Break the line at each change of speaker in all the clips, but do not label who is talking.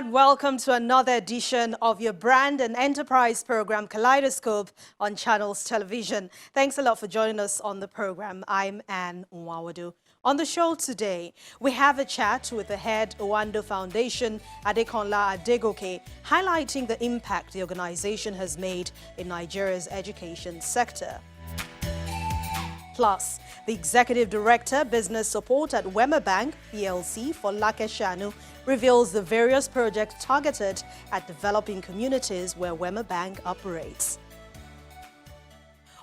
and welcome to another edition of your brand and enterprise program, Kaleidoscope, on Channels Television. Thanks a lot for joining us on the program. I'm Oando. On the show today, we have a chat with the head Oando Foundation, Adegoke, highlighting the impact the organization has made in Nigeria's education sector. Plus, the Executive Director, Business Support at Wema Bank PLC for Lakeshanu reveals the various projects targeted at developing communities where Wema Bank operates.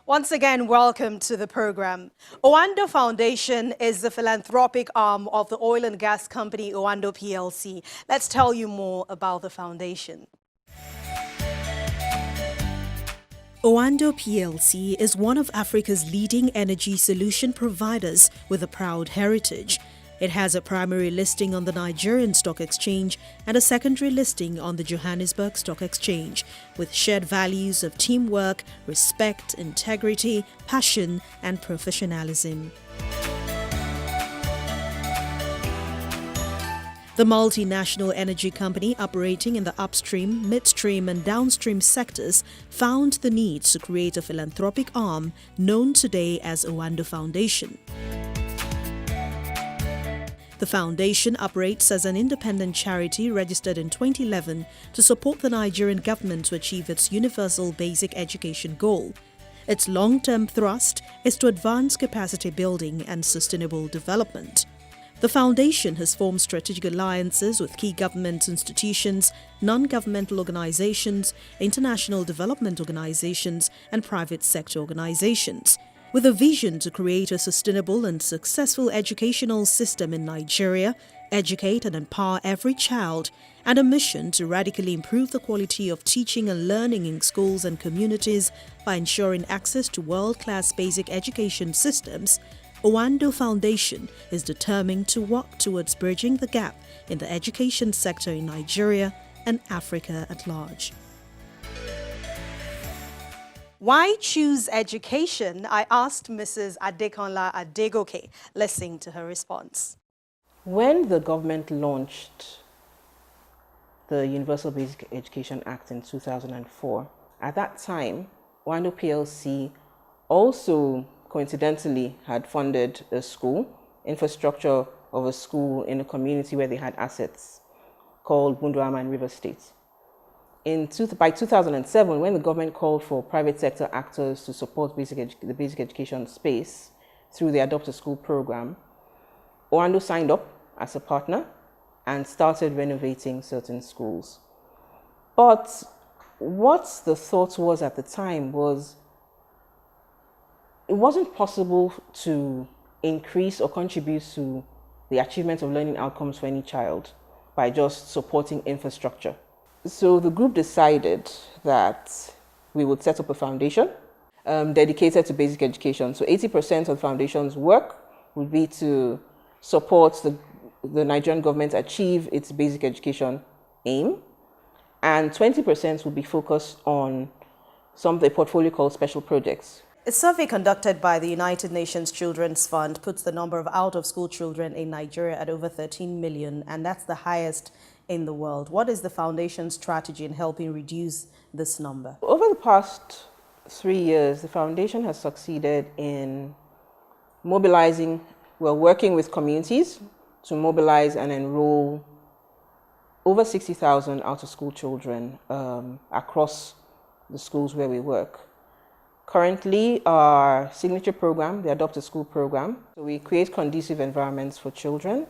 Once again, welcome to the program. Oando Foundation is the philanthropic arm of the oil and gas company Oando PLC. Let's tell you more about the foundation. Oando PLC is one of Africa's leading energy solution providers with a proud heritage. It has a primary listing on the Nigerian Stock Exchange and a secondary listing on the Johannesburg Stock Exchange, with shared values of teamwork, respect, integrity, passion, and professionalism. The multinational energy company operating in the upstream, midstream and downstream sectors found the need to create a philanthropic arm known today as Oando Foundation. The foundation operates as an independent charity registered in 2011 to support the Nigerian government to achieve its universal basic education goal. Its long-term thrust is to advance capacity building and sustainable development. The foundation has formed strategic alliances with key government institutions, non-governmental organizations, international development organizations, and private sector organizations, with a vision to create a sustainable and successful educational system in Nigeria, educate and empower every child, and a mission to radically improve the quality of teaching and learning in schools and communities by ensuring access to world-class basic education systems. Oando Foundation is determined to work towards bridging the gap in the education sector in Nigeria and Africa at large. Why choose education? I asked Mrs. Adegoke. Listen to her response.
When the government launched the Universal Basic Education Act in 2004, at that time, Oando PLC also coincidentally had funded a school, infrastructure of a school in a community where they had assets called Bunduama in River State. By 2007, when the government called for private sector actors to support the basic education space through the Adopt a School program, Oando signed up as a partner and started renovating certain schools. But what the thought was at the time was it wasn't possible to increase or contribute to the achievement of learning outcomes for any child by just supporting infrastructure. So the group decided that we would set up a foundation dedicated to basic education. So 80% of the foundation's work would be to support the Nigerian government achieve its basic education aim, and 20% would be focused on some of the portfolio called special projects.
A survey conducted by the United Nations Children's Fund puts the number of out-of-school children in Nigeria at over 13 million, and that's the highest in the world. What is the foundation's strategy in helping reduce this number?
Over the past 3 years, the foundation has succeeded in mobilizing, working with communities to mobilize and enroll over 60,000 out-of-school children across the schools where we work. Currently, our signature program, the Adopt a School program, so we create conducive environments for children,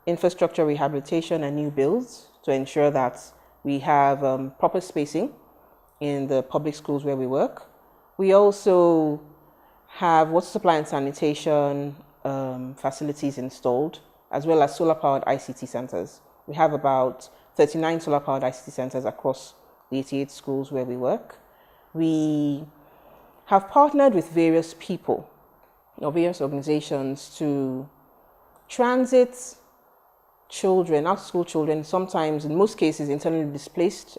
infrastructure rehabilitation and new builds to ensure that we have proper spacing in the public schools where we work. We also have water supply and sanitation facilities installed, as well as solar-powered ICT centers. We have about 39 solar-powered ICT centers across the 88 schools where we work. We have partnered with various people or various organizations to transit children, out-of-school children, sometimes, in most cases, internally displaced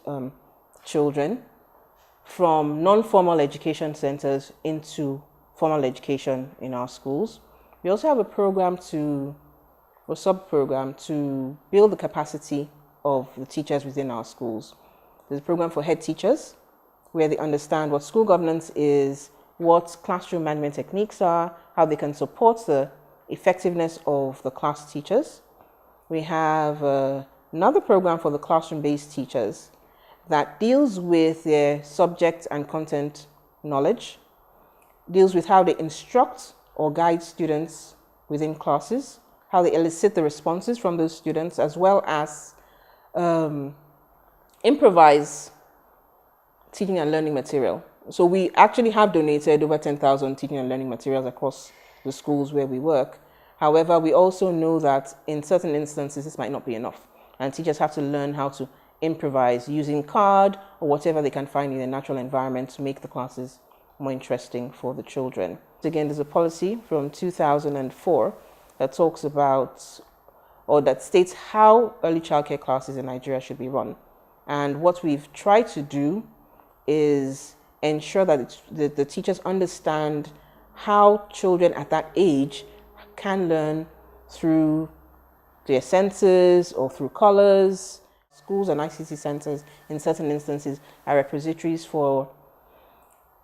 children, from non-formal education centers into formal education in our schools. We also have a program or sub-program to build the capacity of the teachers within our schools. There's a program for head teachers where they understand what school governance is, what classroom management techniques are, how they can support the effectiveness of the class teachers. We have another program for the classroom-based teachers that deals with their subject and content knowledge, deals with how they instruct or guide students within classes, how they elicit the responses from those students, as well as improvise teaching and learning material. So we actually have donated over 10,000 teaching and learning materials across the schools where we work. However, we also know that in certain instances, this might not be enough. And teachers have to learn how to improvise using card or whatever they can find in the natural environment to make the classes more interesting for the children. Again, there's a policy from 2004 that talks about, or that states how early childcare classes in Nigeria should be run. And what we've tried to do is ensure that the teachers understand how children at that age can learn through their senses or through colors. Schools and ICT centers, in certain instances, are repositories for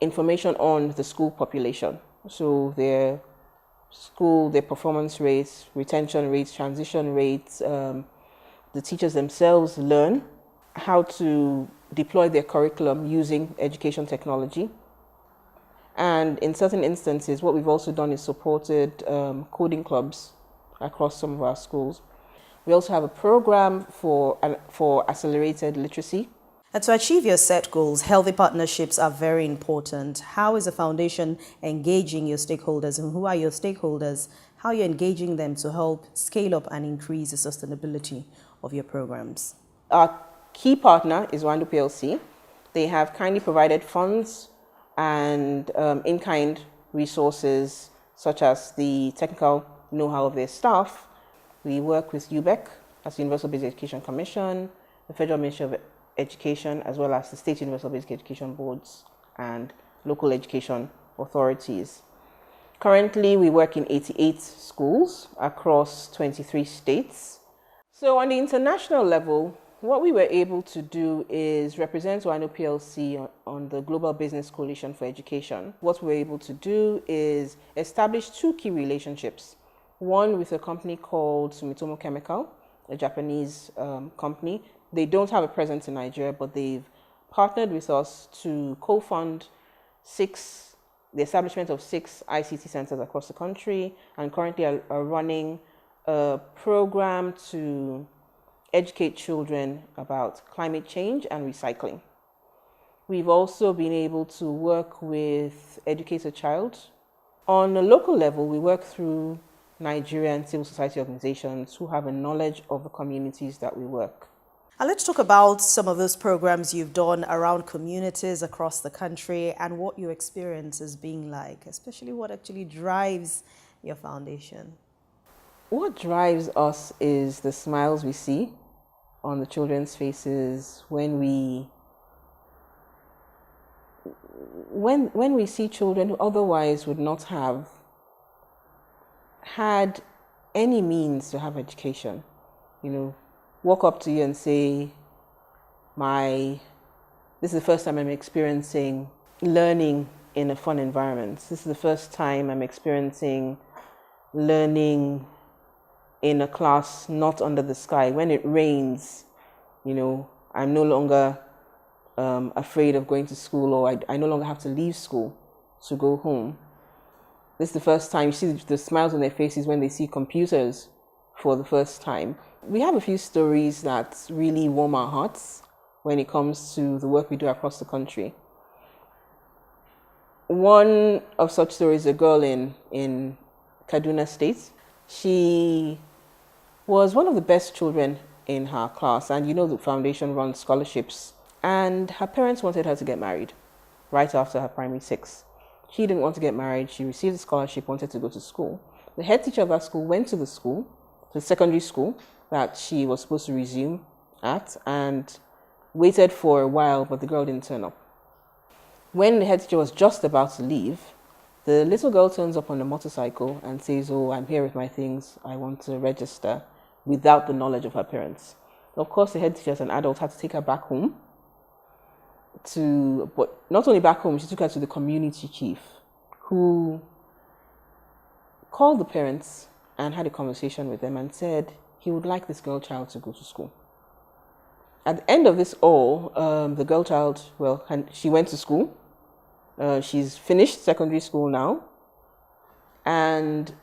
information on the school population. So their school, their performance rates, retention rates, transition rates. The teachers themselves learn how to deploy their curriculum using education technology. And in certain instances, what we've also done is supported coding clubs across some of our schools. We also have a program for accelerated literacy.
And to achieve your set goals, healthy partnerships are very important. How is the foundation engaging your stakeholders, and who are your stakeholders? How are you engaging them to help scale up and increase the sustainability of your programs?
Our key partner is Oando PLC. They have kindly provided funds and in-kind resources such as the technical know-how of their staff. We work with UBEC, that's the Universal Basic Education Commission, the Federal Ministry of Education, as well as the State Universal Basic Education Boards and local education authorities. Currently, we work in 88 schools across 23 states. So on the international level, what we were able to do is represent Oando PLC on the Global Business Coalition for Education. What we were able to do is establish two key relationships. One with a company called Sumitomo Chemical, a Japanese company. They don't have a presence in Nigeria, but they've partnered with us to co-fund the establishment of 6 ICT centers across the country, and currently are running a program to educate children about climate change and recycling. We've also been able to work with Educate a Child. On a local level, we work through Nigerian civil society organizations who have a knowledge of the communities that we work.
And let's talk about some of those programs you've done around communities across the country and what your experience is being like, especially what actually drives your foundation.
What drives us is the smiles we see on the children's faces when we see children who otherwise would not have had any means to have education. Walk up to you and say, this is the first time I'm experiencing learning in a fun environment. This is the first time I'm experiencing learning in a class not under the sky. When it rains, I'm no longer afraid of going to school, or I no longer have to leave school to go home. This is the first time you see the smiles on their faces when they see computers for the first time. We have a few stories that really warm our hearts when it comes to the work we do across the country. One of such stories, a girl in Kaduna State. She was one of the best children in her class, and the foundation runs scholarships. And her parents wanted her to get married right after her primary 6. She didn't want to get married. She received a scholarship, wanted to go to school. The head teacher of that school went to the secondary school that she was supposed to resume at, and waited for a while, but the girl didn't turn up. When the head teacher was just about to leave, the little girl turns up on a motorcycle and says, "Oh, I'm here with my things. I want to register," without the knowledge of her parents. Of course, the head teachers and adults had to take her back home but not only back home, she took her to the community chief, who called the parents and had a conversation with them and said he would like this girl child to go to school. At the end of this all, the girl child, she went to school. She's finished secondary school now. And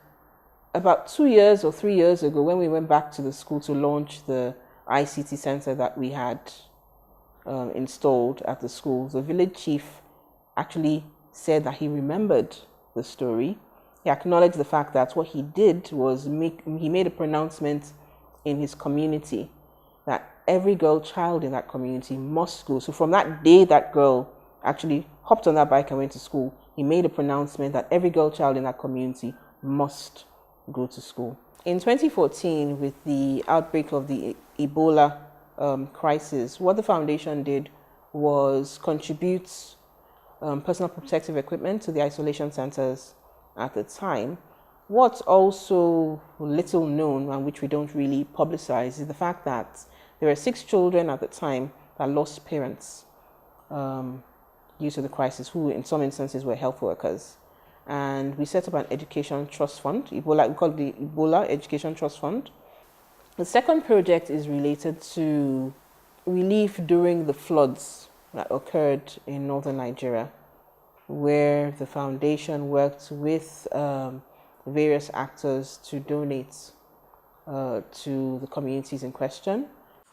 about 2 years or 3 years ago, when we went back to the school to launch the ICT center that we had installed at the school, the village chief actually said that he remembered the story. He acknowledged the fact that what he did was he made a pronouncement in his community that every girl child in that community must go. So from that day that girl actually hopped on that bike and went to school, he made a pronouncement that every girl child in that community must go to school. In 2014, with the outbreak of the Ebola crisis, what the foundation did was contribute personal protective equipment to the isolation centers at the time. What's also little known, and which we don't really publicize, is the fact that there were 6 children at the time that lost parents due to the crisis, who in some instances were health workers. And we set up an education trust fund, we call it the Ebola Education Trust Fund. The second project is related to relief during the floods that occurred in northern Nigeria, where the foundation worked with various actors to donate to the communities in question.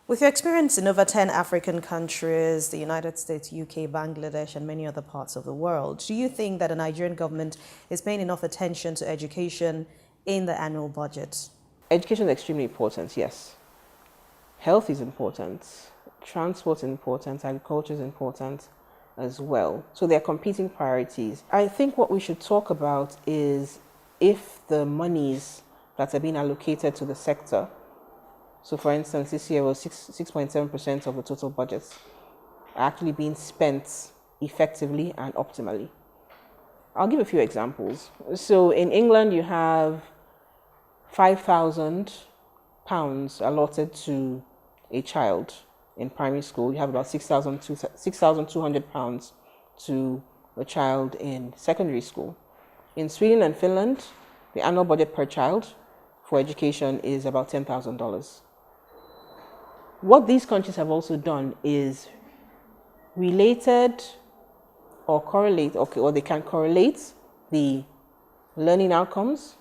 With your experience in over 10 African countries, the United States, UK, Bangladesh, and many other parts of the world, do you think that the Nigerian government is paying enough attention to education in the annual budget?
Education is extremely important, yes. Health is important, transport is important, agriculture is important as well. So there are competing priorities. I think what we should talk about is if the monies that are being allocated to the sector, so for instance, this year was 6.7% of the total budget, are actually being spent effectively and optimally. I'll give a few examples. So in England, you have £5,000 allotted to a child in primary school. You have about £6,200 to a child in secondary school. In Sweden and Finland, the annual budget per child for education is about $10,000. What these countries have also done is related or correlate, or they can correlate the learning outcomes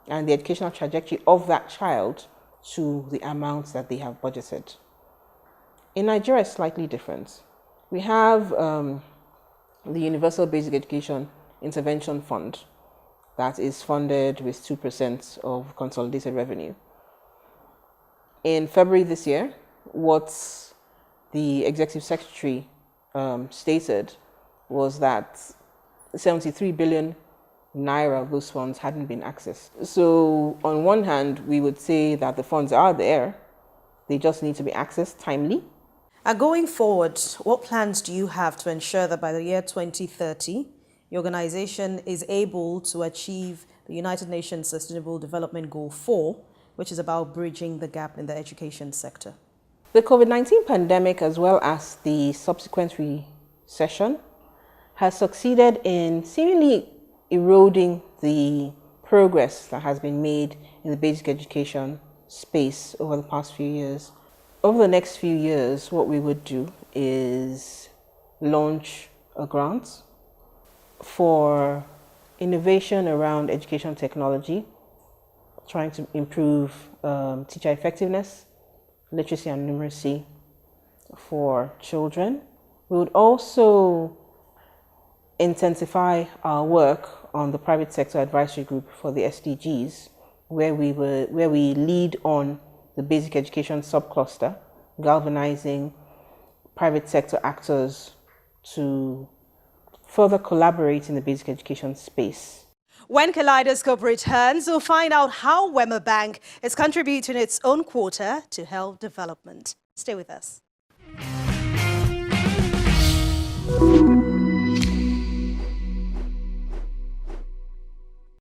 and the educational trajectory of that child to the amounts that they have budgeted. In Nigeria, it's slightly different. We have the Universal Basic Education Intervention Fund that is funded with 2% of consolidated revenue. In February this year, what the Executive Secretary stated was that 73 billion naira of those funds hadn't been accessed. So on one hand, we would say that the funds are there, they just need to be accessed timely.
Going forward, what plans do you have to ensure that by the year 2030, your organization is able to achieve the United Nations Sustainable Development Goal 4, which is about bridging the gap in the education sector?
The COVID-19 pandemic, as well as the subsequent recession, has succeeded in seemingly eroding the progress that has been made in the basic education space over the past few years. Over the next few years, what we would do is launch a grant for innovation around education technology, trying to improve teacher effectiveness, literacy and numeracy for children. We would also intensify our work on the private sector advisory group for the SDGs, where we lead on the basic education subcluster, galvanizing private sector actors to further collaborate in the basic education space.
When Kaleidoscope returns, we'll find out how Wema Bank is contributing its own quota to health development. Stay with us.